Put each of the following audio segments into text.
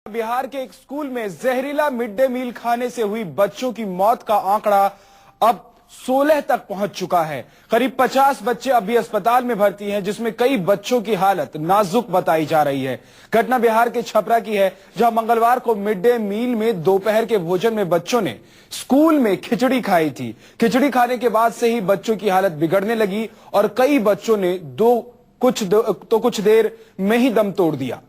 बिहार के एक स्कूल में जहरीला मिड डे मील खाने से हुई बच्चों की मौत का आंकड़ा अब 16 तक पहुंच चुका है। करीब 50 बच्चे अभी अस्पताल में भर्ती हैं, जिसमें कई बच्चों की हालत नाजुक बताई जा रही है। घटना बिहार के छपरा की है, जहां मंगलवार को मिड डे मील में दोपहर के भोजन में बच्चों ने स्कूल में खिचड़ी खाई थी। खिचड़ी खाने के बाद से ही बच्चों की हालत बिगड़ने लगी और कई बच्चों ने कुछ देर में ही दम तोड़ दिया।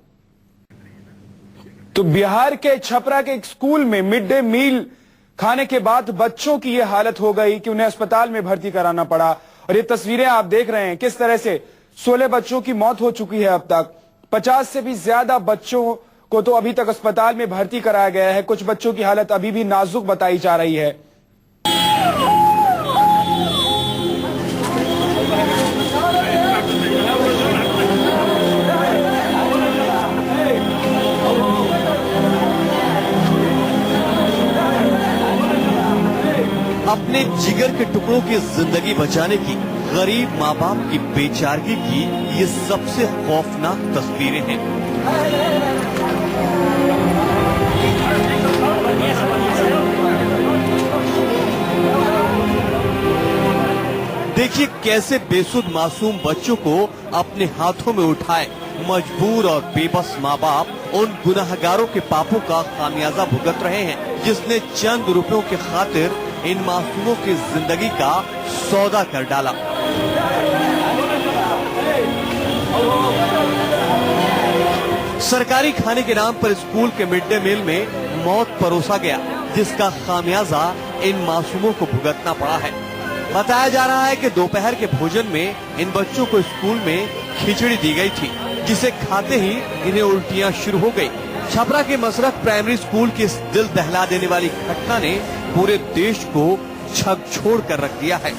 तो बिहार के छपरा के एक स्कूल में मिड डे मील खाने के बाद बच्चों की यह हालत हो गई कि उन्हें अस्पताल में भर्ती कराना पड़ा। और ये तस्वीरें आप देख रहे हैं किस तरह से 16 बच्चों की मौत हो चुकी है। अब तक 50 से भी ज्यादा बच्चों को तो अभी तक अस्पताल में भर्ती कराया गया है। कुछ बच्चों की हालत अभी भी नाजुक बताई जा रही है। अपने जिगर के टुकड़ों की जिंदगी बचाने की गरीब माँ बाप की बेचारगी की ये सबसे खौफनाक तस्वीरें हैं। देखिए कैसे बेसुध मासूम बच्चों को अपने हाथों में उठाए मजबूर और बेबस माँ बाप उन गुनाहगारों के पापों का खामियाजा भुगत रहे हैं, जिसने चंद रुपयों के खातिर इन मासूमों की जिंदगी का सौदा कर डाला। सरकारी खाने के नाम पर स्कूल के मिड डे मील में मौत परोसा गया, जिसका खामियाजा इन मासूमों को भुगतना पड़ा है। बताया जा रहा है कि दोपहर के भोजन में इन बच्चों को स्कूल में खिचड़ी दी गई थी, जिसे खाते ही इन्हें उल्टियां शुरू हो गई। छपरा के मसरख प्राइमरी स्कूल की इस दिल दहला देने वाली घटना ने पूरे देश को झकझोर कर रख दिया है।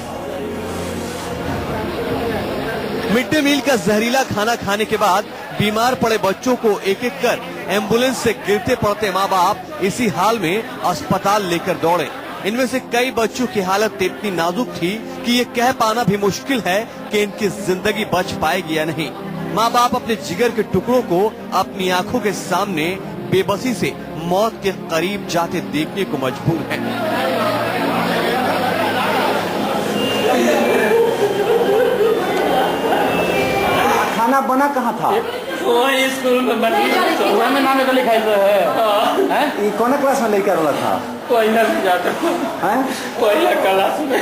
मिड डे मील का जहरीला खाना खाने के बाद बीमार पड़े बच्चों को एक एक कर एम्बुलेंस से गिरते पड़ते माँ बाप इसी हाल में अस्पताल लेकर दौड़े। इनमें से कई बच्चों की हालत इतनी नाजुक थी कि ये कह पाना भी मुश्किल है कि इनकी जिंदगी बच पाएगी या नहीं। माँ बाप अपने जिगर के टुकड़ों को अपनी आंखों के सामने बेबसी से मौत के करीब जाते देखने को मजबूर हैं। खाना बना कहाँ था? वही स्कूल में बनी, में नाम तो लिखाई है। ये कौन क्लास में लेकर वाला था? पहिला में जाता है, पहिला क्लास में।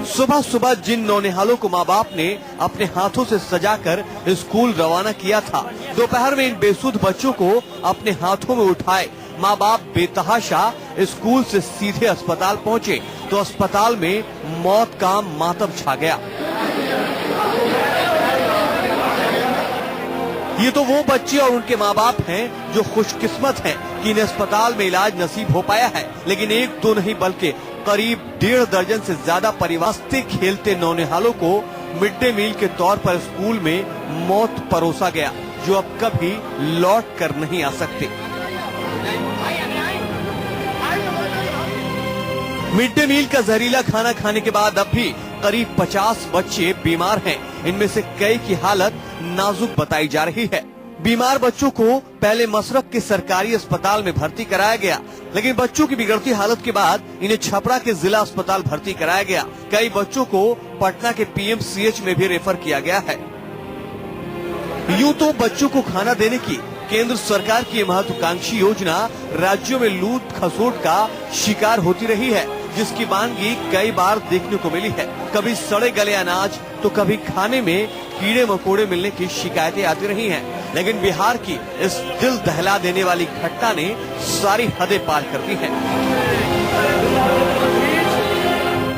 सुबह सुबह जिन नौनिहालों को माँ बाप ने अपने हाथों से सजाकर स्कूल रवाना किया था, दोपहर में इन बेसुध बच्चों को अपने हाथों में उठाए माँ बाप बेतहाशा स्कूल से सीधे अस्पताल पहुँचे तो अस्पताल में मौत का मातम छा गया। ये तो वो बच्चे और उनके माँ बाप हैं जो खुशकिस्मत हैं कि इन्हें अस्पताल में इलाज नसीब हो पाया है, लेकिन एक दो नहीं बल्कि करीब 1.5 दर्जन से ज्यादा परिवार खेलते नौनिहालों को मिड डे मील के तौर पर स्कूल में मौत परोसा गया, जो अब कभी लौट कर नहीं आ सकते। मिड डे मील का जहरीला खाना खाने के बाद अब भी करीब 50 बच्चे बीमार हैं। इनमें से कई की हालत नाजुक बताई जा रही है। बीमार बच्चों को पहले मसरख के सरकारी अस्पताल में भर्ती कराया गया, लेकिन बच्चों की बिगड़ती हालत के बाद इन्हें छपरा के जिला अस्पताल भर्ती कराया गया। कई बच्चों को पटना के पीएमसीएच में भी रेफर किया गया है। यूं तो बच्चों को खाना देने की केंद्र सरकार की महत्वाकांक्षी योजना राज्यों में लूट खसोट का शिकार होती रही है, जिसकी मांगी कई बार देखने को मिली है। कभी सड़े गले अनाज तो कभी खाने में कीड़े मकोड़े मिलने की शिकायतें आती रही हैं, लेकिन बिहार की इस दिल दहला देने वाली घटना ने सारी हदें पार कर दी हैं।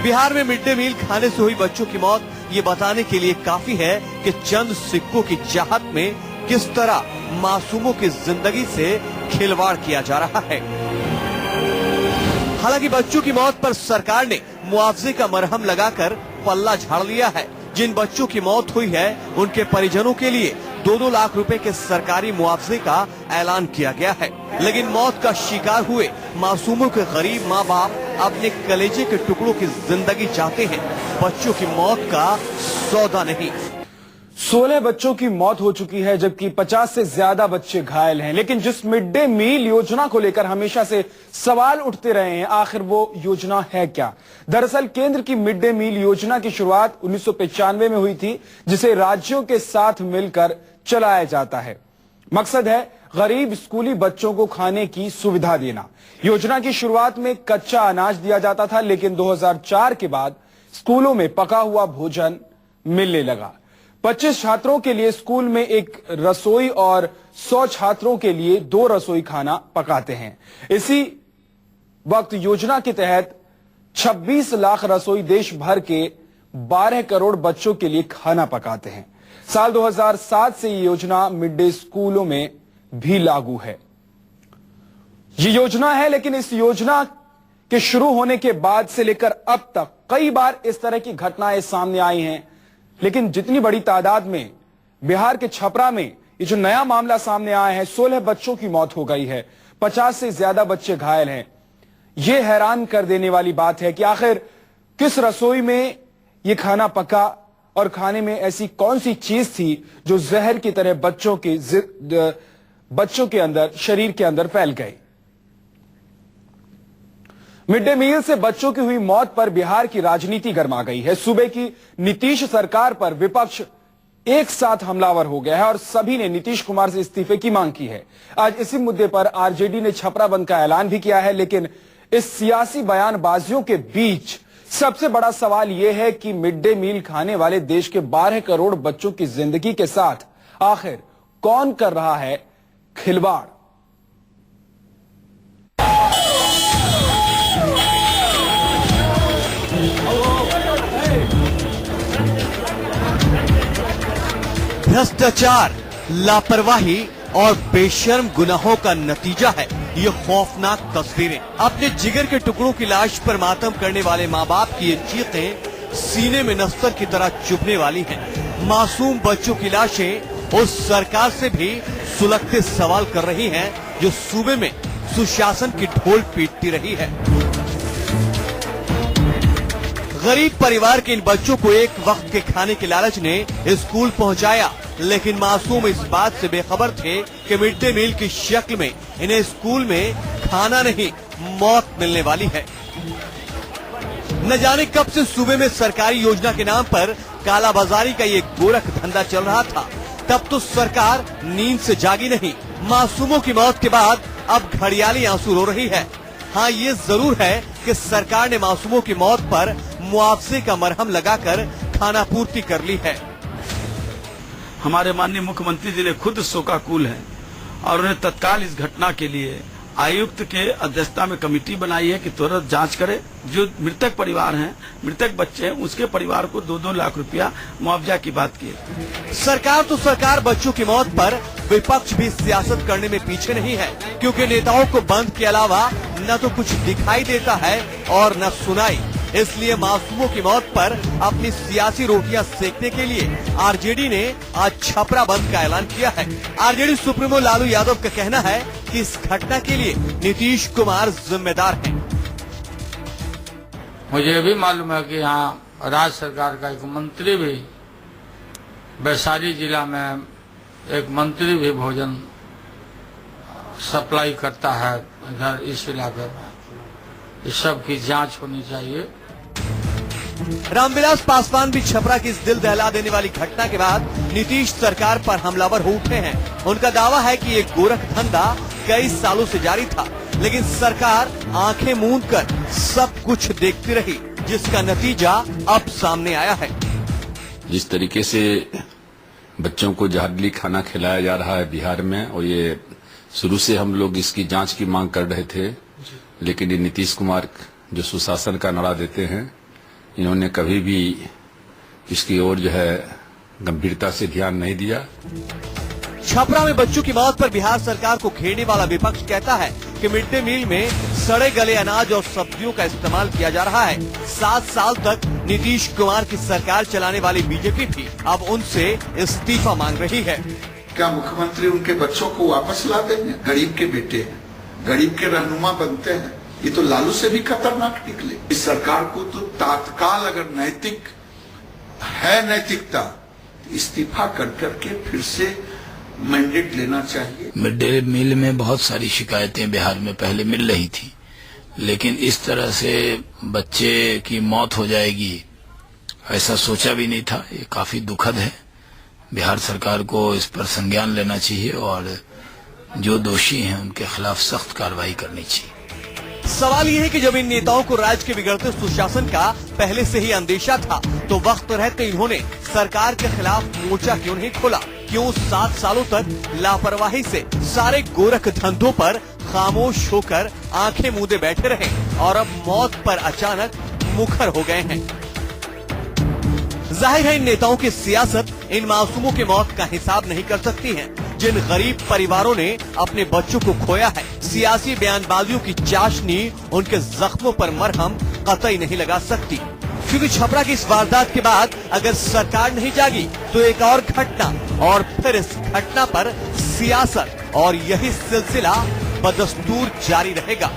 बिहार में मिड डे मील खाने से हुई बच्चों की मौत ये बताने के लिए काफी है कि चंद सिक्कों की चाहत में किस तरह मासूमों की जिंदगी से खिलवाड़ किया जा रहा है। हालांकि बच्चों की मौत पर सरकार ने मुआवजे का मरहम लगाकर पल्ला झाड़ लिया है। जिन बच्चों की मौत हुई है उनके परिजनों के लिए 2-2 लाख रुपए के सरकारी मुआवजे का ऐलान किया गया है, लेकिन मौत का शिकार हुए मासूमों के गरीब माँ बाप अपने कलेजे के टुकड़ों की जिंदगी चाहते हैं, बच्चों की मौत का सौदा नहीं। 16 बच्चों की मौत हो चुकी है जबकि 50 से ज्यादा बच्चे घायल हैं। लेकिन जिस मिड डे मील योजना को लेकर हमेशा से सवाल उठते रहे हैं, आखिर वो योजना है क्या? दरअसल केंद्र की मिड डे मील योजना की शुरुआत 1995 में हुई थी, जिसे राज्यों के साथ मिलकर चलाया जाता है। मकसद है गरीब स्कूली बच्चों को खाने की सुविधा देना। योजना की शुरुआत में कच्चा अनाज दिया जाता था, लेकिन 2004 के बाद स्कूलों में पका हुआ भोजन मिलने लगा। 25 छात्रों के लिए स्कूल में एक रसोई और 100 छात्रों के लिए 2 रसोई खाना पकाते हैं। इसी वक्त योजना के तहत 26 लाख रसोई देश भर के 12 करोड़ बच्चों के लिए खाना पकाते हैं। साल 2007 से ये योजना मिड डे स्कूलों में भी लागू है। ये योजना है, लेकिन इस योजना के शुरू होने के बाद से लेकर अब तक कई बार इस तरह की घटनाएं सामने आई हैं। लेकिन जितनी बड़ी तादाद में बिहार के छपरा में ये जो नया मामला सामने आया है, 16 बच्चों की मौत हो गई है, 50 से ज्यादा बच्चे घायल हैं। यह हैरान कर देने वाली बात है कि आखिर किस रसोई में यह खाना पका और खाने में ऐसी कौन सी चीज थी जो जहर की तरह बच्चों के अंदर, शरीर के अंदर फैल गई। मिड डे मील से बच्चों की हुई मौत पर बिहार की राजनीति गर्मा गई है। सूबे की नीतीश सरकार पर विपक्ष एक साथ हमलावर हो गया है और सभी ने नीतीश कुमार से इस्तीफे की मांग की है। आज इसी मुद्दे पर आरजेडी ने छपरा बंद का ऐलान भी किया है। लेकिन इस सियासी बयानबाजियों के बीच सबसे बड़ा सवाल यह है कि मिड डे मील खाने वाले देश के 12 करोड़ बच्चों की जिंदगी के साथ आखिर कौन कर रहा है खिलवाड़? भ्रष्टाचार, लापरवाही और बेशर्म गुनाहों का नतीजा है ये खौफनाक तस्वीरें। अपने जिगर के टुकड़ों की लाश पर मातम करने वाले माँ बाप की ये चीखें सीने में नस्तर की तरह चुभने वाली हैं। मासूम बच्चों की लाशें उस सरकार से भी सुलगते सवाल कर रही हैं जो सूबे में सुशासन की ढोल पीटती रही है। गरीब परिवार के इन बच्चों को एक वक्त के खाने के लालच ने स्कूल पहुंचाया, लेकिन मासूम इस बात से बेखबर थे कि मिड डे मील की शक्ल में इन्हें स्कूल में खाना नहीं, मौत मिलने वाली है। न जाने कब से सूबे में सरकारी योजना के नाम पर कालाबाजारी का ये गोरख धंधा चल रहा था। तब तो सरकार नींद से जागी नहीं। मासूमों की मौत के बाद अब घड़ियाली आंसू रो रही है। हाँ, ये जरूर है कि सरकार ने मासूमों की मौत पर मुआवजे का मरहम लगाकर खाना पूर्ति कर ली है। हमारे माननीय मुख्यमंत्री जी ने खुद शोकाकुल हैं और उन्हें तत्काल इस घटना के लिए आयुक्त के अध्यक्षता में कमेटी बनाई है कि तुरंत जांच करे। जो मृतक परिवार हैं, मृतक बच्चे हैं, उसके परिवार को 2-2 लाख रुपया मुआवजा की बात की है। सरकार तो सरकार, बच्चों की मौत पर विपक्ष भी सियासत करने में पीछे नहीं है, क्योंकि नेताओं को बंद के अलावा न तो कुछ दिखाई देता है और न सुनाई। इसलिए मासूमों की मौत पर अपनी सियासी रोटियां सेकने के लिए आरजेडी ने आज छपरा बंद का ऐलान किया है। आरजेडी सुप्रीमो लालू यादव का कहना है कि इस घटना के लिए नीतीश कुमार जिम्मेदार हैं। मुझे भी मालूम है कि यहाँ राज्य सरकार का एक मंत्री भी, वैशाली जिला में एक मंत्री भी भोजन सप्लाई करता है इधर इस इलाके में। इस सब की जांच होनी चाहिए। रामविलास पासवान भी छपरा की इस दिल दहला देने वाली घटना के बाद नीतीश सरकार पर हमलावर हो उठे हैं। उनका दावा है कि ये गोरख धंधा कई सालों से जारी था, लेकिन सरकार आंखें मूंद कर सब कुछ देखती रही, जिसका नतीजा अब सामने आया है। जिस तरीके से बच्चों को जहरीली खाना खिलाया जा रहा है बिहार में, और ये शुरू से हम लोग इसकी जांच की मांग कर रहे थे, लेकिन ये नीतीश कुमार जो सुशासन का नारा देते हैं, इन्होंने कभी भी इसकी ओर जो है गंभीरता से ध्यान नहीं दिया। छपरा में बच्चों की मौत पर बिहार सरकार को घेरने वाला विपक्ष कहता है कि मिड डे मील में सड़े गले अनाज और सब्जियों का इस्तेमाल किया जा रहा है। 7 साल तक नीतीश कुमार की सरकार चलाने वाली बीजेपी भी अब उनसे इस्तीफा मांग रही है। क्या मुख्यमंत्री उनके बच्चों को वापस ला देंगे? गरीब के बेटे हैं, गरीब के रहनुमा बनते हैं। ये तो लालू से भी खतरनाक निकले। इस सरकार को तो तात्काल, अगर नैतिक है नैतिकता, इस्तीफा कर करके फिर से मैंडेट लेना चाहिए। मिड डे मील में बहुत सारी शिकायतें बिहार में पहले मिल रही थी, लेकिन इस तरह से बच्चे की मौत हो जाएगी ऐसा सोचा भी नहीं था। ये काफी दुखद है। बिहार सरकार को इस पर संज्ञान लेना चाहिए और जो दोषी हैं उनके खिलाफ सख्त कार्रवाई करनी चाहिए। सवाल यह है कि जब इन नेताओं को राज्य के बिगड़ते सुशासन का पहले से ही अंदेशा था, तो वक्त रहते इन्होंने सरकार के खिलाफ मोर्चा क्यों नहीं खोला? क्यों 7 सालों तक लापरवाही से सारे गोरख धंधों पर खामोश होकर आंखें मूंदे बैठे रहे और अब मौत पर अचानक मुखर हो गए हैं? जाहिर है इन नेताओं की सियासत इन मासूमों के मौत का हिसाब नहीं कर सकती है, जिन गरीब परिवारों ने अपने बच्चों को खोया है। सियासी बयानबाजियों की चाशनी उनके जख्मों पर मरहम कतई नहीं लगा सकती, क्योंकि छपरा की इस वारदात के बाद अगर सरकार नहीं जागी तो एक और घटना और फिर इस घटना पर सियासत और यही सिलसिला बदस्तूर जारी रहेगा।